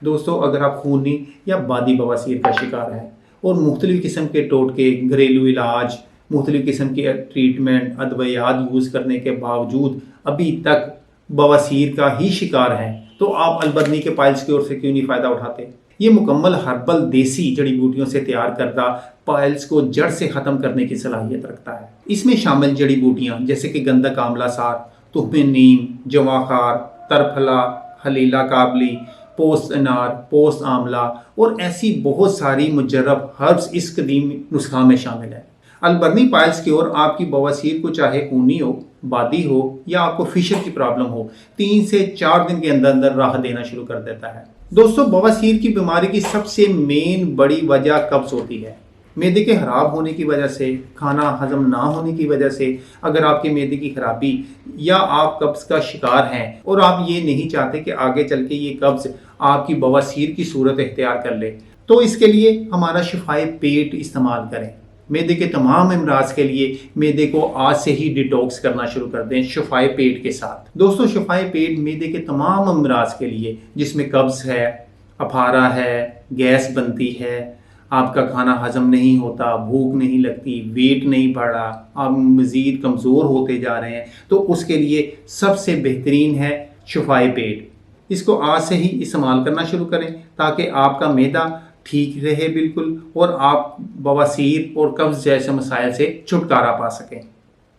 दोस्तों, अगर आप खूनी या बादी बवासीर का शिकार हैं और मुख्तलिफ़ किस्म के टोटके, घरेलू इलाज, मुख्तलिफ़ किस्म की ट्रीटमेंट, अद्वियात यूज़ करने के बावजूद अभी तक बवासीर का ही शिकार हैं, तो आप अलबर्नी के पाइल्स क्योर से क्यों नहीं फ़ायदा उठाते? ये मुकम्मल हर्बल देसी जड़ी बूटियों से तैयार करदा पाइल्स को जड़ से ख़त्म करने की सलाहियत रखता है। इसमें शामिल जड़ी बूटियाँ जैसे कि गंधक आंवला सार, तुहमे नीम, जवाखार, तरफला, हलीला काबली, पोस्त अनार, पोस्त आंवला और ऐसी बहुत सारी मुजर्रब हर्ब्स इस कदीम नुस्खा में शामिल है। अलबर्नी पाइल्स क्योर आपकी बवासीर को चाहे खूनी हो, बादी हो या आपको फिशर की प्रॉब्लम हो, 3 से 4 दिन के अंदर अंदर राहत देना शुरू कर देता है। दोस्तों, बवासीर की बीमारी की सबसे मेन बड़ी वजह कब्ज़ होती है। मैदे के ख़राब होने की वजह से, खाना हजम ना होने की वजह से, अगर आपके मैदे की खराबी या आप कब्ज़ का शिकार हैं और आप ये नहीं चाहते कि आगे चल के ये कब्ज़ आपकी बवासीर की सूरत इख्तियार कर ले, तो इसके लिए हमारा शिफाए पेट इस्तेमाल करें। मैदे के तमाम अमराज के लिए मैदे को आज से ही डिटॉक्स करना शुरू कर दें शिफाए पेट के साथ। दोस्तों, शिफाए पेट मैदे के तमाम अमराज के लिए, जिसमें कब्ज़ है, अफारा है, गैस बनती है, आपका खाना हजम नहीं होता, भूख नहीं लगती, वेट नहीं बढ़ा, आप मज़ीद कमज़ोर होते जा रहे हैं, तो उसके लिए सबसे बेहतरीन है शिफाए पेट। इसको आज से ही इस्तेमाल करना शुरू करें ताकि आपका मैदा ठीक रहे बिल्कुल और आप बवासीर और कब्ज़ जैसे मसाइल से छुटकारा पा सकें।